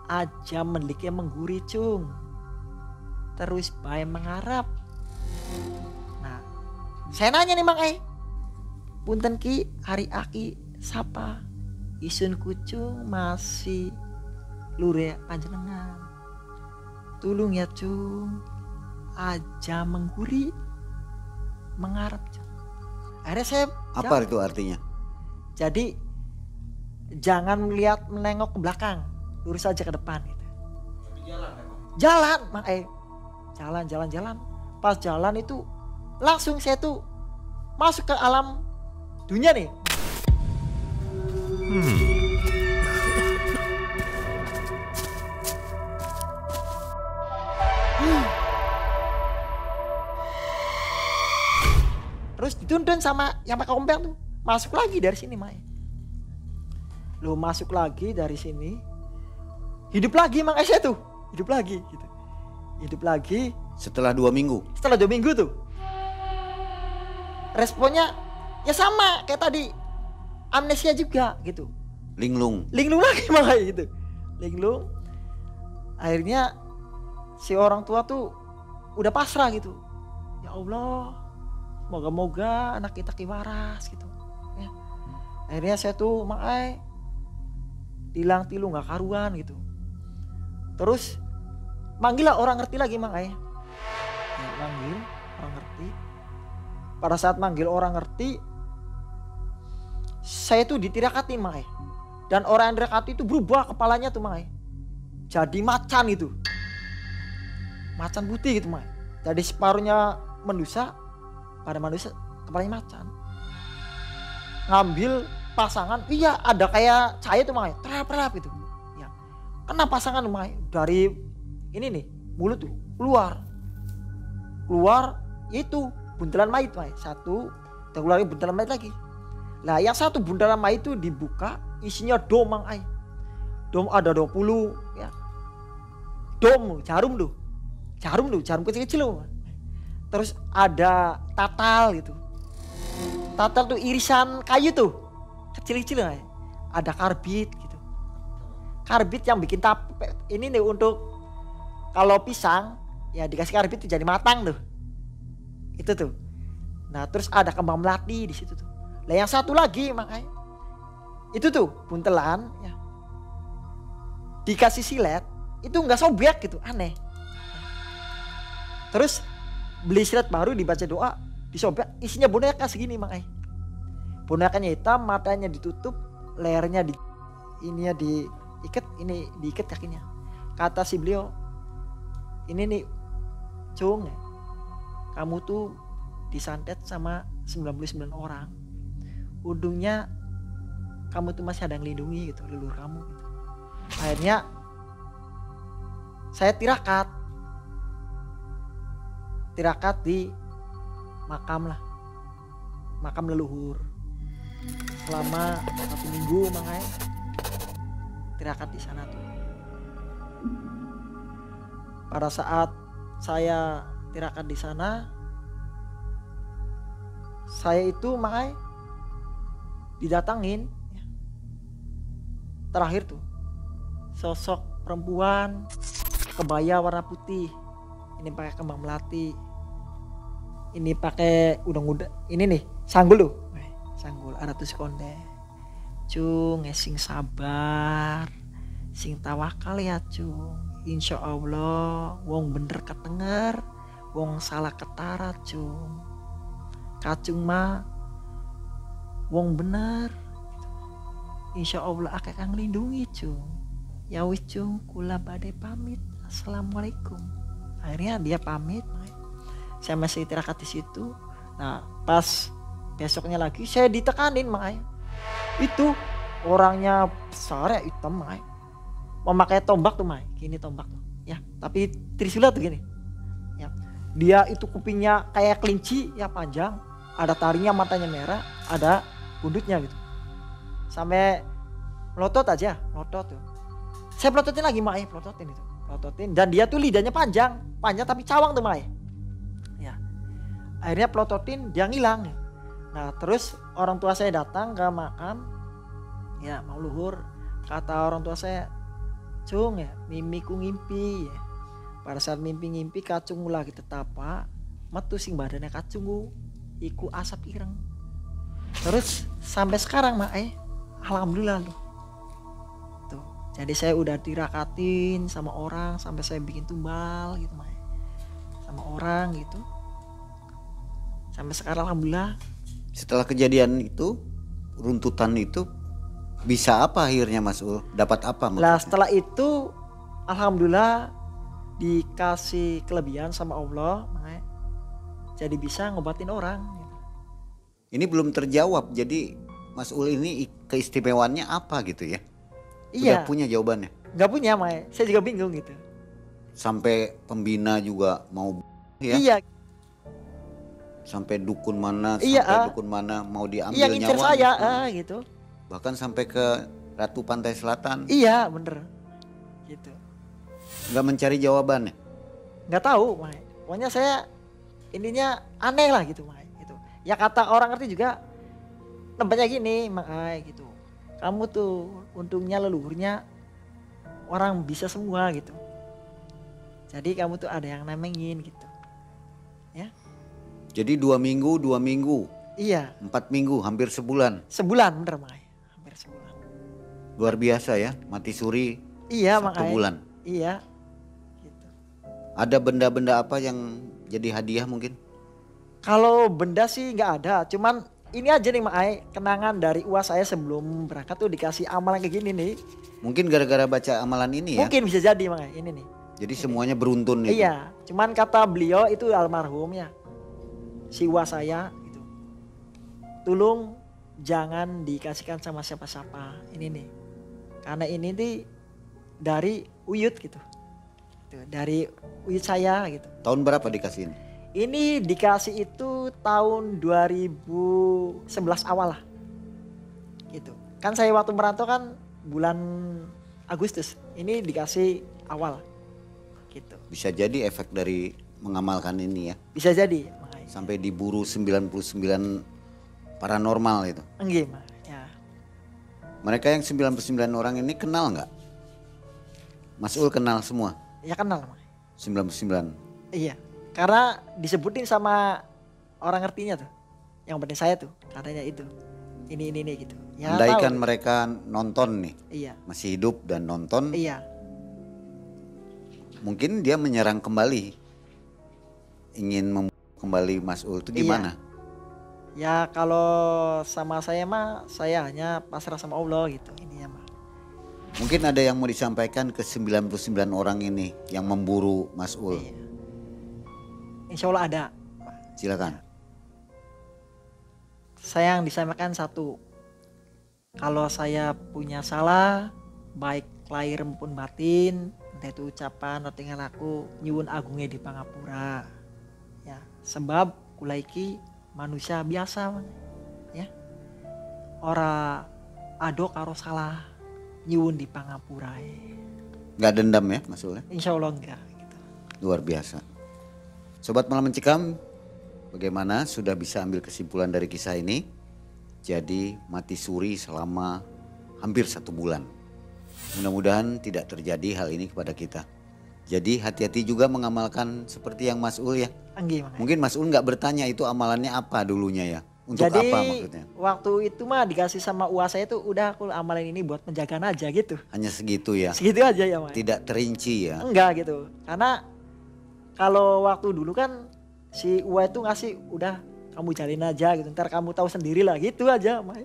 aja menliknya mengguri cung. Terus bayi mengharap. Nah, saya nanya nih Mang punten ki hari aki sapa isun kucung masih lure panjenengan. Tulung ya cung, aja mengguri mengarep cung. Akhirnya saya Apa itu artinya? jadi jangan melihat menengok ke belakang, lurus aja ke depan gitu. Jalan, jalan. Pas jalan itu langsung saya tuh masuk ke alam dunia nih. Terus dituntun sama yang pakai ompeng tuh, masuk lagi dari sini Mai. Lu masuk lagi dari sini, hidup lagi Mang saya tuh, hidup lagi gitu. Hidup lagi Setelah 2 minggu. setelah 2 minggu tuh. Responnya ya sama kayak tadi, amnesia juga gitu. Linglung. Linglung lagi makanya gitu. Linglung. Akhirnya si orang tua tuh udah pasrah gitu. Ya Allah, moga-moga anak kita kiwaras gitu. Ya. Akhirnya saya tuh makai tilang tilu nggak karuan gitu. Terus manggil lah orang ngerti lagi makai. Ya, manggil orang ngerti. Pada saat manggil orang ngerti, saya tuh ditirakatin makai. Dan orang yang dirakati itu berubah kepalanya tuh makai. Jadi macan itu. Macan putih gitu makai. Jadi separuhnya manusia, pada manusia kepalanya macan. Ngambil pasangan, iya ada kayak cahaya tuh makai. Terap-terap gitu. Ya. Kena pasangan tuh makai. Dari ini nih, mulut tuh keluar. Keluar itu buntelan mayit makai. Satu, keluar buntelan mayit lagi. Nah yang satu bundaran mayit itu dibuka, isinya dom Mang Ai. Dom ada 20 ya. Dom, jarum tuh. Jarum kecil-kecil loh. Terus ada tatal gitu. Tatal tuh irisan kayu tuh. Kecil-kecil Mang Ai. Ada karbit gitu. Karbit yang bikin ini nih untuk kalau pisang ya dikasih karbit tuh jadi matang tuh. Itu tuh. Nah, terus ada kembang melati di situ tuh. Lah yang satu lagi makanya itu tuh buntelan ya. Dikasih silet itu nggak sobek gitu, aneh. Terus beli silet baru dibaca doa, disobek isinya boneka segini makanya. Bonekanya hitam, matanya ditutup, lehernya ininya diikat, ini diikat kakinya. Kata si beliau, ini nih Cung, kamu tuh disantet sama 99 orang. Ujungnya kamu tuh masih ada yang lindungi gitu, leluhur kamu gitu. Akhirnya saya tirakat di makam lah, makam leluhur selama 1 minggu makanya tirakat di sana tuh. Pada saat saya tirakat di sana, saya itu makanya didatangin ya. Terakhir tuh sosok perempuan kebaya warna putih, ini pakai kembang melati, ini pakai udang-udang, ini nih sanggul loh, sanggul ada tuh konde. Cung sing sabar, sing tawakal ya Cung, insya Allah wong bener ketenger, wong salah ketara Cung. Kacung mah wong bener, insya Allah akeh kang lindungi Cung. Ya wis Cung, kula badhe pamit. Assalamualaikum. Akhirnya dia pamit. Saya masih tirakat di situ. Nah pas besoknya lagi saya ditekanin makanya. Itu orangnya besar ya, hitam makanya. Memakai tombak tuh makanya. Gini tombak tuh. Ya tapi trisula tuh gini. Ya. Dia itu kupingnya kayak kelinci ya panjang. Ada taringnya, matanya merah. Ada bundutnya gitu. Sampai melotot aja. Melotot tuh. Saya pelototin lagi makanya. Pelototin itu. Pelototin. Dan dia tuh lidahnya panjang. Panjang tapi cawang tuh makanya. Ya. Akhirnya pelototin dia ngilang. Nah terus orang tua saya datang ke makam. Ya mau luhur. Kata orang tua saya, Cung ya mimiku ngimpi ya. Pada saat mimpi-ngimpi kacung lagi tetapa. Metu sing badannya kacungku. Iku asap ireng. Terus sampai sekarang mak, alhamdulillah loh. Tuh, jadi saya udah dirakatin sama orang sampai saya bikin tumbal gitu mak, sama orang gitu. Sampai sekarang alhamdulillah. Setelah kejadian itu, runtutan itu, bisa apa akhirnya Mas Ul? Dapat apa Lah maksudnya? setelah itu alhamdulillah dikasih kelebihan sama Allah, makanya jadi bisa ngobatin orang gitu. Ini belum terjawab, jadi Mas Ul ini keistimewaannya apa gitu ya? Iya, Udah punya jawabannya? nggak punya makanya saya juga bingung gitu. Sampai pembina juga mau ya? Iya, Sampai dukun mana, Iya, sampai dukun mana mau diambil iya ngincer nyawa. saya gitu. Bahkan sampai ke Ratu Pantai Selatan. Iya bener gitu. Nggak mencari jawabannya. Nggak tahu makanya. Pokoknya saya ininya aneh lah gitu makanya gitu. Ya kata orang ngerti juga tempatnya gini makanya gitu. Kamu tuh untungnya leluhurnya orang bisa semua gitu. Jadi kamu tuh ada yang namengin gitu. Ya. Jadi 2 minggu, Iya, 4 minggu, hampir sebulan. sebulan bener makanya. Hampir sebulan. Luar biasa ya, mati suri Iya 1 makanya. bulan. Iya. Gitu. Ada benda-benda apa yang jadi hadiah mungkin? Kalau benda sih nggak ada, cuman ini aja nih Mak Ai, kenangan dari uas saya sebelum berangkat tuh dikasih amalan kayak gini nih. Mungkin gara-gara baca amalan ini ya. Mungkin bisa jadi Mak Ai, ini nih. Jadi semuanya beruntun itu. Iya, cuman kata beliau itu almarhum ya, si uas saya gitu. Tolong jangan dikasihkan sama siapa-siapa ini nih. Karena ini nih dari Uyut gitu. Tuh, dari Uyut saya gitu. Tahun berapa dikasih ini? Ini dikasih itu tahun 2011 awal lah. Gitu. Kan saya waktu merantau kan bulan Agustus. Ini dikasih awal. Gitu. Bisa jadi efek dari mengamalkan ini ya. Bisa jadi. Makanya. Sampai diburu 99 paranormal itu. Enggak, Mak. Ya. Mereka yang 99 orang ini kenal nggak? Mas Ul kenal semua? Ya kenal, Mak. 99. Iya. Karena disebutin sama orang ngertinya tuh. Yang penting saya tuh katanya itu. Ini gitu. Ya, Andaikan tahu. mereka nonton nih, Iya. masih hidup dan nonton, Iya. mungkin dia menyerang kembali, ingin kembali Mas Ul itu gimana? Ya kalau sama saya mah saya hanya pasrah sama Allah gitu. Ini ya mah. Mungkin ada yang mau disampaikan ke 99 orang ini yang memburu Mas Ul. Iya. Insya Allah ada. Silakan. Saya yang disampaikan satu. Kalau saya punya salah, baik lahir maupun batin, entah itu ucapan atau tinggal aku, nyuwun agungnya di Pangapura. Ya, sebab kulaiki manusia biasa, ya. Ora ado karo salah, nyuwun di Pangapura. Nggak dendam ya Mas Ul ya? Insya Allah enggak. Gitu. Luar biasa. Sobat Malam Mencekam, bagaimana sudah bisa ambil kesimpulan dari kisah ini? Jadi mati suri selama hampir 1 bulan. Mudah-mudahan tidak terjadi hal ini kepada kita. Jadi hati-hati juga mengamalkan seperti yang Mas Ul ya. Anggi, makanya. Mungkin Mas Ul nggak bertanya itu amalannya apa dulunya ya. Untuk Jadi apa maksudnya? waktu itu mah dikasih sama uas saya tuh udah aku amalan ini buat penjagaan aja gitu. Hanya segitu ya. Segitu aja ya Mak. Tidak terinci ya. Enggak gitu. Karena kalau waktu dulu kan si Uwa itu ngasih udah kamu jalin aja gitu. Ntar kamu tahu sendiri lah gitu aja Mak.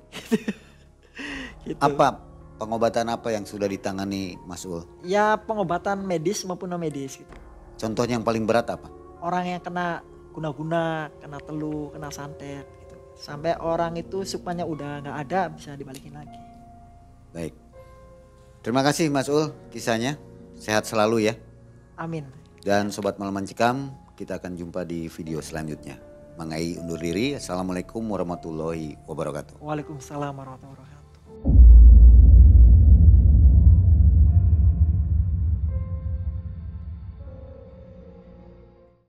Gitu. Apa pengobatan apa yang sudah ditangani Mas Ul? Ya pengobatan medis maupun non medis gitu. Contohnya yang paling berat apa? Orang yang kena guna-guna, kena telu, kena santet gitu. Sampai orang itu sukmanya udah nggak ada bisa dibalikin lagi. Baik. Terima kasih Mas Ul kisahnya. Sehat selalu ya. Amin. Dan Sobat Malam Mencekam, kita akan jumpa di video selanjutnya. Mang Ai undur diri. Assalamualaikum warahmatullahi wabarakatuh. Waalaikumsalam warahmatullahi wabarakatuh.